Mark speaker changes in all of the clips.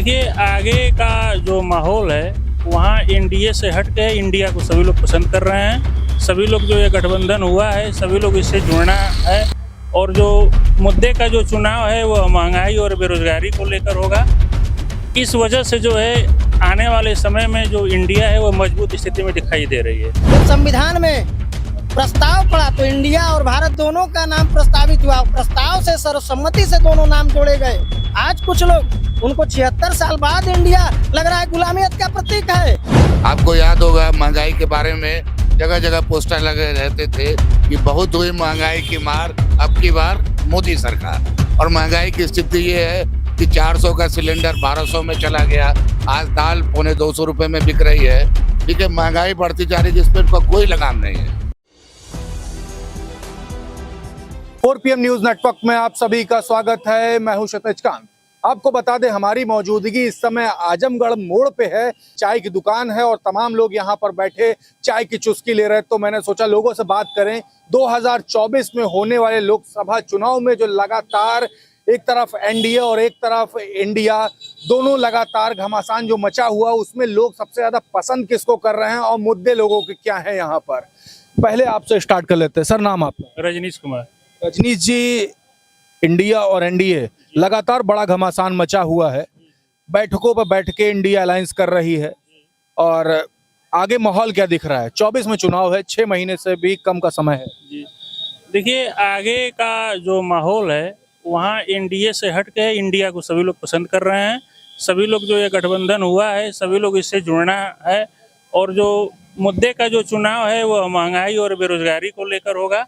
Speaker 1: देखिए, आगे का जो माहौल है वहाँ एनडीए से हट के इंडिया को सभी लोग पसंद कर रहे हैं। सभी लोग जो ये गठबंधन हुआ है सभी लोग इससे जुड़ना है। और जो मुद्दे का जो चुनाव है वो महंगाई और बेरोजगारी को लेकर होगा। इस वजह से जो है आने वाले समय में जो इंडिया है वो मजबूत स्थिति में दिखाई दे रही है।
Speaker 2: जब संविधान में प्रस्ताव पड़ा तो इंडिया और भारत दोनों का नाम प्रस्तावित हुआ। प्रस्ताव से सर्वसम्मति से दोनों नाम जोड़े गए। आज कुछ लोग उनको 76 साल बाद इंडिया लग रहा है गुलामियत का प्रतीक है।
Speaker 3: आपको याद होगा महंगाई के बारे में जगह जगह पोस्टर लगे रहते थे कि बहुत हुई महंगाई की मार, अब की बार मोदी सरकार। और महंगाई की स्थिति ये है कि 400 का सिलेंडर 1200 में चला गया। आज दाल 250 रुपए में बिक रही है। ठीक है, महंगाई बढ़ती जा रही है जिस पर इनका कोई लगाम नहीं है।
Speaker 4: 4 PM न्यूज नेटवर्क में आप सभी का स्वागत है। मैं हूं क्षितिज कांत। आपको बता दें हमारी मौजूदगी इस समय आजमगढ़ मोड़ पे है। चाय की दुकान है और तमाम लोग यहां पर बैठे चाय की चुस्की ले रहे हैं। तो मैंने सोचा लोगों से बात करें। 2024 में होने वाले लोकसभा चुनाव में जो लगातार एक तरफ एनडीए और एक तरफ इंडिया दोनों लगातार घमासान जो मचा हुआ, उसमें लोग सबसे ज्यादा पसंद किसको कर रहे हैं और मुद्दे लोगों के क्या हैं यहाँ पर। पहले आपसे स्टार्ट कर लेते हैं। सर, नाम आपका?
Speaker 1: रजनीश कुमार।
Speaker 4: रजनीश जी, इंडिया और एनडीए लगातार बड़ा घमासान मचा हुआ है। बैठकों पर बैठ के इंडिया अलायंस कर रही है और आगे माहौल क्या दिख रहा है? 24 में चुनाव है, 6 महीने से भी कम का समय है।
Speaker 1: जी, देखिए, आगे का जो माहौल है वहाँ एनडीए से हट के इंडिया को सभी लोग पसंद कर रहे हैं। सभी लोग जो ये गठबंधन हुआ है सभी लोग इससे जुड़ना है। और जो मुद्दे का जो चुनाव है वो महंगाई और बेरोजगारी को लेकर होगा।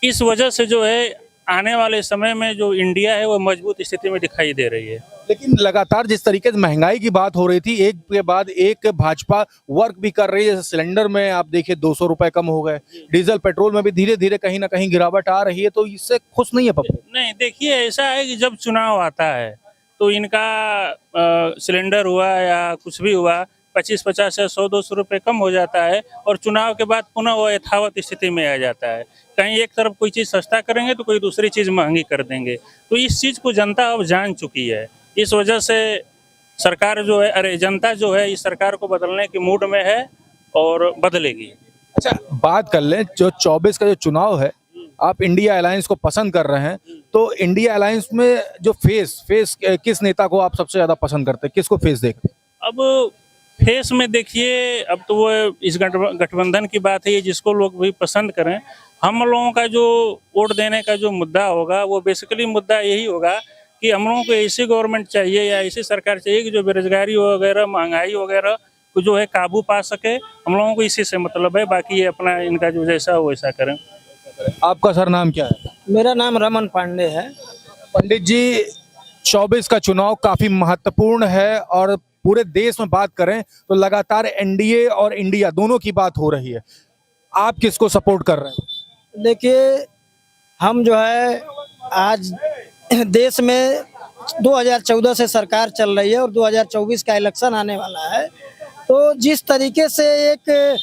Speaker 1: इस वजह से जो है आने वाले समय में जो इंडिया है वो मजबूत स्थिति में दिखाई दे रही है।
Speaker 4: लेकिन लगातार जिस तरीके से महंगाई की बात हो रही थी, एक के बाद एक भाजपा वर्क भी कर रही है। जैसे सिलेंडर में आप देखिए 200 रुपए कम हो गए, डीजल पेट्रोल में भी धीरे धीरे कहीं ना कहीं गिरावट आ रही है। तो इससे खुश नहीं है पब्लिक?
Speaker 1: नहीं, देखिए, ऐसा है कि जब चुनाव आता है तो इनका सिलेंडर हुआ या कुछ भी हुआ 25-50 या 100-200 रुपये कम हो जाता है और चुनाव के बाद पुनः वो यथावत स्थिति में आ जाता है। कहीं एक तरफ कोई चीज़ सस्ता करेंगे तो कोई दूसरी चीज़ महंगी कर देंगे। तो इस चीज़ को जनता अब जान चुकी है। इस वजह से सरकार जो है जनता जो है इस सरकार को बदलने के मूड में है और बदलेगी।
Speaker 4: अच्छा, बात कर लें जो 24 का जो चुनाव है, आप इंडिया अलायंस को पसंद कर रहे हैं। तो इंडिया अलायंस में जो फेस किस नेता को आप सबसे ज्यादा पसंद करते हैं? किसको फेस देखते हैं?
Speaker 1: अब फेस में देखिए, अब तो वो इस गठबंधन की बात है, जिसको लोग भी पसंद करें। हम लोगों का जो वोट देने का जो मुद्दा होगा वो बेसिकली मुद्दा यही होगा कि हम लोगों को ऐसी गवर्नमेंट चाहिए या ऐसी सरकार चाहिए कि जो बेरोजगारी वगैरह महंगाई वगैरह को जो है काबू पा सके। हम लोगों को इसी से मतलब है, बाकी ये अपना इनका जो जैसा हो वैसा करें।
Speaker 4: आपका सर नाम क्या है?
Speaker 2: मेरा नाम रमन पांडे है।
Speaker 4: पंडित जी, 24 का चुनाव काफी महत्वपूर्ण है और पूरे देश में बात करें तो लगातार एनडीए और इंडिया दोनों की बात हो रही है। आप किसको सपोर्ट कर रहे हैं?
Speaker 2: देखिए, हम जो है आज देश में 2014 से सरकार चल रही है और 2024 का इलेक्शन आने वाला है। तो जिस तरीके से एक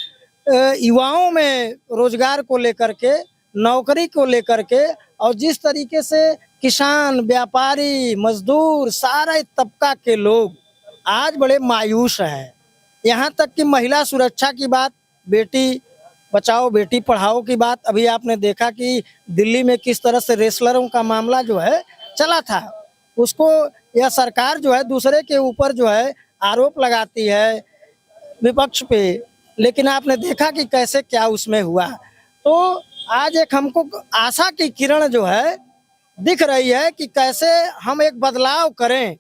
Speaker 2: युवाओं में रोजगार को लेकर के, नौकरी को लेकर के, और जिस तरीके से किसान, व्यापारी, मजदूर, सारा तबका के लोग आज बड़े मायूस हैं। यहाँ तक कि महिला सुरक्षा की बात, बेटी बचाओ बेटी पढ़ाओ की बात, अभी आपने देखा कि दिल्ली में किस तरह से रेसलरों का मामला जो है चला था, उसको यह सरकार जो है दूसरे के ऊपर जो है आरोप लगाती है विपक्ष पे। लेकिन आपने देखा कि कैसे क्या उसमें हुआ। तो आज एक हमको आशा की किरण जो है दिख रही है कि कैसे हम एक बदलाव करें।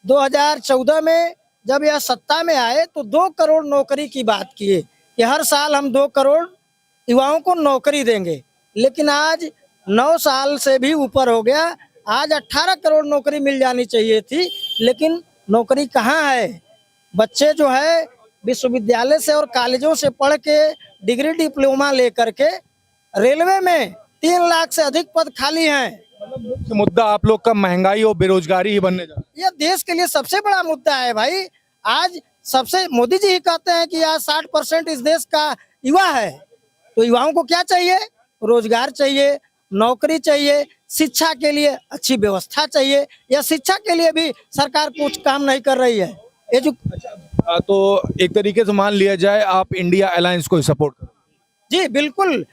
Speaker 2: 2014 में जब यह सत्ता में आए तो 2 करोड़ नौकरी की बात किए कि हर साल हम 2 करोड़ युवाओं को नौकरी देंगे। लेकिन आज 9 साल से भी ऊपर हो गया। आज 18 करोड़ नौकरी मिल जानी चाहिए थी, लेकिन नौकरी कहाँ है? बच्चे जो है विश्वविद्यालय से और कॉलेजों से पढ़ के डिग्री डिप्लोमा लेकर के रेलवे में 3 लाख से अधिक पद खाली हैं।
Speaker 4: मुख्य मुद्दा आप लोग का महंगाई और बेरोजगारी ही बनने जा रहा है।
Speaker 2: यह देश के लिए सबसे बड़ा मुद्दा है भाई। आज सबसे मोदी जी ही कहते हैं कि आज 60% इस देश का युवा है। तो युवाओं को क्या चाहिए? रोजगार चाहिए, नौकरी चाहिए, शिक्षा के लिए अच्छी व्यवस्था चाहिए, या शिक्षा के लिए भी सरकार कुछ काम नहीं कर रही है।
Speaker 4: तो एक तरीके से मान लिया जाए आप इंडिया अलायंस को सपोर्ट करो।
Speaker 2: जी बिल्कुल।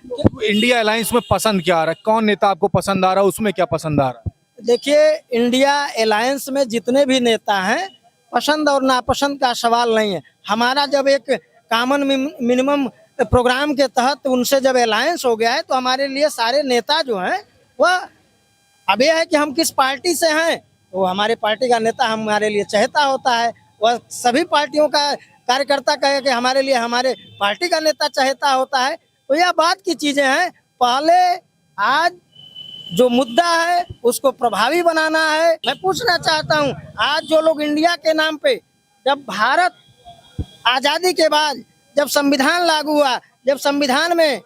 Speaker 4: इंडिया अलायंस में पसंद क्या आ रहा है, कौन नेता आपको पसंद आ रहा है, उसमें क्या पसंद आ रहा है?
Speaker 2: देखिए, इंडिया अलायंस में जितने भी नेता हैं, पसंद और नापसंद का सवाल नहीं है। हमारा जब एक कॉमन मिनिमम प्रोग्राम के तहत उनसे जब अलायंस हो गया है, तो हमारे लिए सारे नेता जो हैं वह, अब यह है कि हम किस पार्टी से हैं, तो हमारे पार्टी का नेता हमारे लिए चाहता होता है। वह सभी पार्टियों का कार्यकर्ता कहे कि हमारे लिए हमारे पार्टी का नेता चाहता होता है। तो यह बात की चीजें हैं। पहले आज जो मुद्दा है उसको प्रभावी बनाना है। मैं पूछना चाहता हूं, आज जो लोग इंडिया के नाम पे, जब भारत आजादी के बाद जब संविधान लागू हुआ, जब संविधान में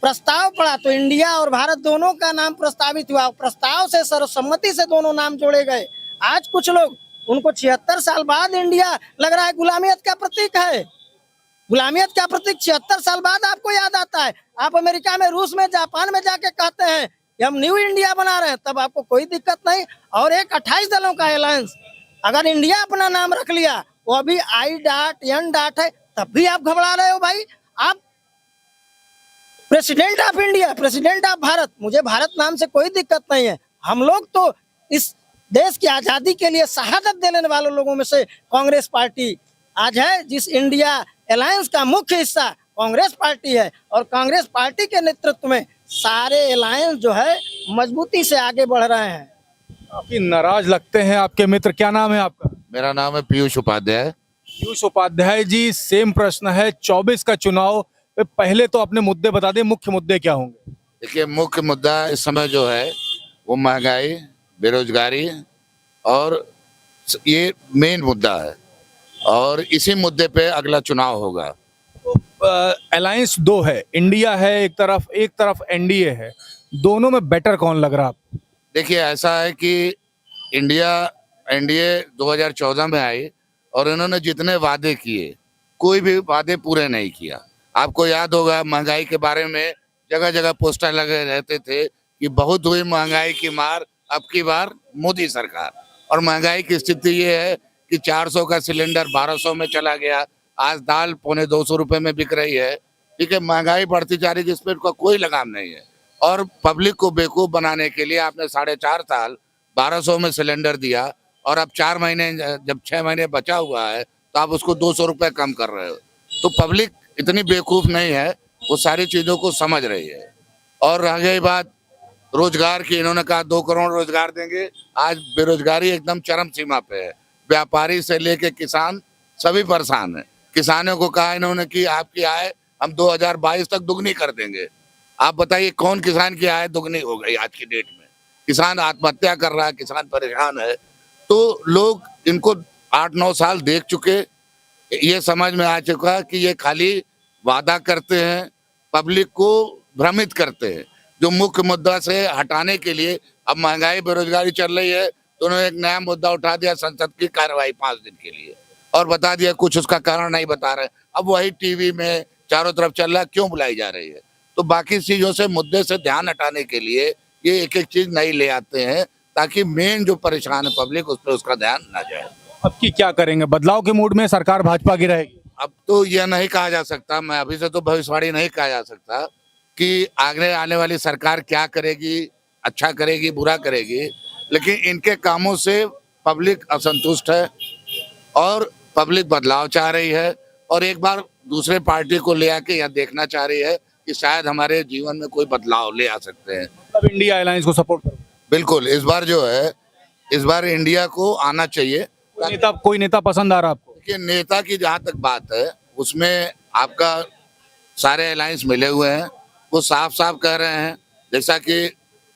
Speaker 2: प्रस्ताव पड़ा, तो इंडिया और भारत दोनों का नाम प्रस्तावित हुआ। प्रस्ताव से सर्वसम्मति से दोनों नाम जोड़े गए। आज कुछ लोग, उनको 76 साल बाद इंडिया लग रहा है गुलामियत का प्रतीक है। गुलामियत का प्रतीक 76 साल बाद आपको याद आता है। आप अमेरिका में, रूस में, जापान में जाके कहते हैं कि हम न्यू इंडिया बना रहे हैं, तब आपको कोई दिक्कत नहीं। और एक 28 दलों का अलायंस, अगर इंडिया अपना नाम रख लिया, वो अभी I.N. है, तब भी आप घबरा रहे हो भाई। आप president of India, president of Bharat, मुझे भारत नाम से कोई दिक्कत नहीं है। हम लोग तो इस देश की आजादी के लिए शहादत देने वाले लोगों में से कांग्रेस पार्टी आज है, जिस इंडिया अलायंस का मुख्य हिस्सा कांग्रेस पार्टी है। और कांग्रेस पार्टी के नेतृत्व में सारे अलायंस जो है मजबूती से आगे बढ़ रहे हैं।
Speaker 4: काफी नाराज लगते हैं आपके मित्र। क्या नाम है आपका?
Speaker 3: मेरा नाम है पीयूष उपाध्याय।
Speaker 4: पीयूष उपाध्याय जी, सेम प्रश्न है। 24 का चुनाव, पहले तो अपने मुद्दे बता दें, मुख्य मुद्दे क्या होंगे?
Speaker 3: देखिए, मुख्य मुद्दा इस समय जो है वो महंगाई, बेरोजगारी, और ये मेन मुद्दा है, और इसी मुद्दे पे अगला चुनाव होगा।
Speaker 4: अलायंस दो है, इंडिया है एक तरफ एनडीए है, दोनों में बेटर कौन लग रहा आपको?
Speaker 3: देखिए, ऐसा है कि एनडीए 2014 में आई और इन्होंने जितने वादे किए, कोई भी वादे पूरे नहीं किया। आपको याद होगा, महंगाई के बारे में जगह जगह पोस्टर लगे रहते थे कि बहुत हुई महंगाई की मार, अब की बार मोदी सरकार। और महंगाई की स्थिति ये है कि 400 का सिलेंडर 1200 में चला गया। आज दाल 250 रुपए में बिक रही है। ठीक है, महंगाई बढ़ती जा रही है, जिसपे उसका कोई लगाम नहीं है। और पब्लिक को बेवकूफ बनाने के लिए आपने 4.5 साल 1200 में सिलेंडर दिया, और अब 4 महीने, जब 6 महीने बचा हुआ है, तो आप उसको 200 रुपये कम कर रहे हो। तो पब्लिक इतनी बेवकूफ नहीं है, वो सारी चीजों को समझ रही है। और रह गई बात रोजगार की, इन्होंने कहा 2 करोड़ रोजगार देंगे। आज बेरोजगारी एकदम चरम सीमा पे है। व्यापारी से लेके किसान सभी परेशान है। किसानों को कहा इन्होंने कि आपकी आय हम 2022 तक दुगनी कर देंगे। आप बताइए, कौन किसान की आय दुगनी हो गई आज की डेट में? किसान आत्महत्या कर रहा है, किसान परेशान है। तो लोग इनको 8-9 साल देख चुके, ये समझ में आ चुका कि ये खाली वादा करते हैं, पब्लिक को भ्रमित करते हैं। जो मुख्य मुद्दा से हटाने के लिए, अब महंगाई बेरोजगारी चल रही है, तो उन्होंने एक नया मुद्दा उठा दिया, संसद की कार्रवाई 5 दिन के लिए, और बता दिया कुछ उसका कारण नहीं बता रहे। अब वही टीवी में चारों तरफ चल रहा है, क्यों बुलाई जा रही है? तो बाकी चीजों से, मुद्दे से ध्यान हटाने के लिए ये एक एक चीज नई ले आते हैं, ताकि मेन जो परेशान है पब्लिक, उस पर उसका ध्यान ना जाए।
Speaker 4: अब की क्या करेंगे? बदलाव के मूड में सरकार भाजपा की रहेगी?
Speaker 3: अब तो यह नहीं कहा जा सकता, मैं अभी से तो भविष्यवाणी नहीं कहा जा सकता कि आगे आने वाली सरकार क्या करेगी, अच्छा करेगी, बुरा करेगी। लेकिन इनके कामों से पब्लिक असंतुष्ट है, और पब्लिक बदलाव चाह रही है, और एक बार दूसरे पार्टी को ले आके यह देखना चाह रही है कि शायद हमारे जीवन में कोई बदलाव ले आ सकते हैं।
Speaker 4: अब इंडिया अलायंस को सपोर्ट करो?
Speaker 3: बिल्कुल, इस बार जो है, इस बार इंडिया को आना चाहिए।
Speaker 4: कोई नेता पसंद आ रहा आपको?
Speaker 3: देखिए, नेता की जहाँ तक बात है, उसमें आपका सारे अलायंस मिले हुए हैं। वो साफ साफ कह रहे हैं, जैसा कि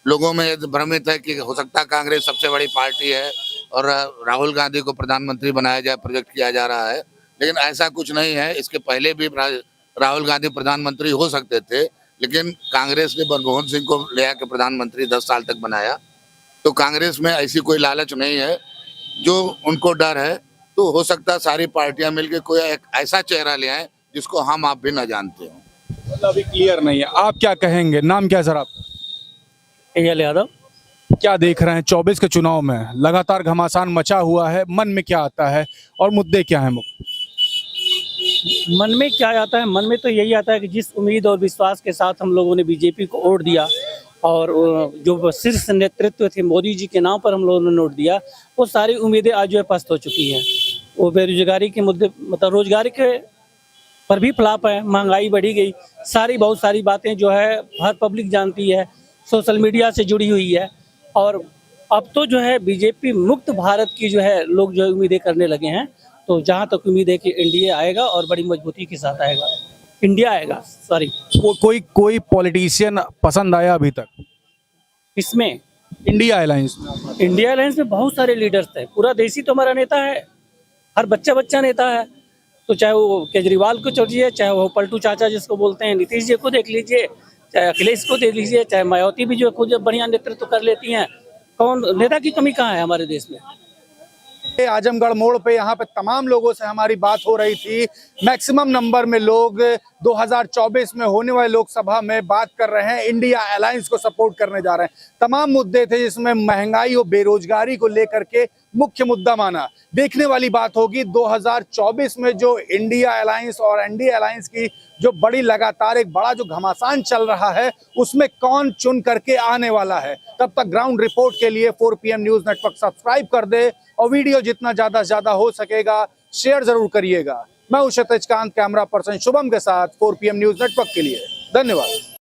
Speaker 3: लोगों में भ्रमित है कि हो सकता है कांग्रेस सबसे बड़ी पार्टी है और राहुल गांधी को प्रधानमंत्री बनाया जाए, प्रोजेक्ट किया जा रहा है, लेकिन ऐसा कुछ नहीं है। इसके पहले भी राहुल गांधी प्रधानमंत्री हो सकते थे, लेकिन कांग्रेस ने मनमोहन सिंह को ले आकर प्रधानमंत्री 10 साल तक बनाया। तो कांग्रेस में ऐसी कोई लालच नहीं है, जो उनको डर है। तो हो सकता है सारी पार्टियां मिलकर कोई एक ऐसा चेहरा ले आए जिसको हम आप भी ना जानते हो।
Speaker 4: मतलब अभी क्लियर नहीं है। आप क्या कहेंगे? नाम क्या है सर आपका?
Speaker 5: KL यादव।
Speaker 4: क्या देख रहे हैं 24 के चुनाव में लगातार घमासान मचा हुआ है, मन में क्या आता है और मुद्दे क्या हैं मुख्य?
Speaker 5: मन में क्या आता है? मन में तो यही आता है कि जिस उम्मीद और विश्वास के साथ हम लोगों ने बीजेपी को वोट दिया और जो शीर्ष नेतृत्व थे मोदी जी के नाम पर हम लोगों ने वोट दिया, वो सारी उम्मीदें आज जो है पस्त हो चुकी हैं। वो बेरोजगारी के मुद्दे, मतलब रोजगार के पर भी फ्लॉप है, महंगाई बढ़ी गई, बहुत सारी बातें जो है हर पब्लिक जानती है, सोशल मीडिया से जुड़ी हुई है। और अब तो जो है बीजेपी मुक्त भारत की जो है लोग जो है उम्मीदें करने लगे हैं। तो जहाँ तक उम्मीद है कि एनडीए आएगा और बड़ी मजबूती के साथ आएगा, इंडिया आएगा, सॉरी।
Speaker 4: कोई पॉलिटिशियन पसंद आया अभी तक
Speaker 5: इसमें
Speaker 4: इंडिया अलायंस?
Speaker 5: इंडिया अलायंस में बहुत सारे लीडर्स थे, पूरा देश ही तो हमारा नेता है, हर बच्चा नेता है। तो चाहे वो केजरीवाल को छोड़िए, चाहे वो पलटू चाचा जिसको बोलते हैं, नीतीश जी को देख लीजिए, चाहे अखिलेश को देख लीजिए, चाहे मायावती भी जो खुद बढ़िया नेतृत्व कर लेती हैं। कौन नेता की कमी कहाँ है हमारे देश में?
Speaker 4: आजमगढ़ मोड़ पे यहाँ पे तमाम लोगों से हमारी बात हो रही थी। मैक्सिमम नंबर में लोग 2024 में होने वाले लोकसभा में बात कर रहे हैं, इंडिया अलायंस को सपोर्ट करने जा रहे हैं। तमाम मुद्दे थे जिसमें महंगाई और बेरोजगारी को लेकर के मुख्य मुद्दा माना। देखने वाली बात होगी 2024 में जो इंडिया अलायंस और एनडीए अलायंस की जो बड़ी लगातार एक बड़ा जो घमासान चल रहा है, उसमें कौन चुन करके आने वाला है। तब तक ग्राउंड रिपोर्ट के लिए 4 PM न्यूज नेटवर्क सब्सक्राइब कर दे और वीडियो जितना ज्यादा से ज्यादा हो सकेगा शेयर जरूर करिएगा। मैं हूं क्षितिज कांत, कैमरा पर्सन शुभम के साथ 4 PM न्यूज नेटवर्क के लिए। धन्यवाद।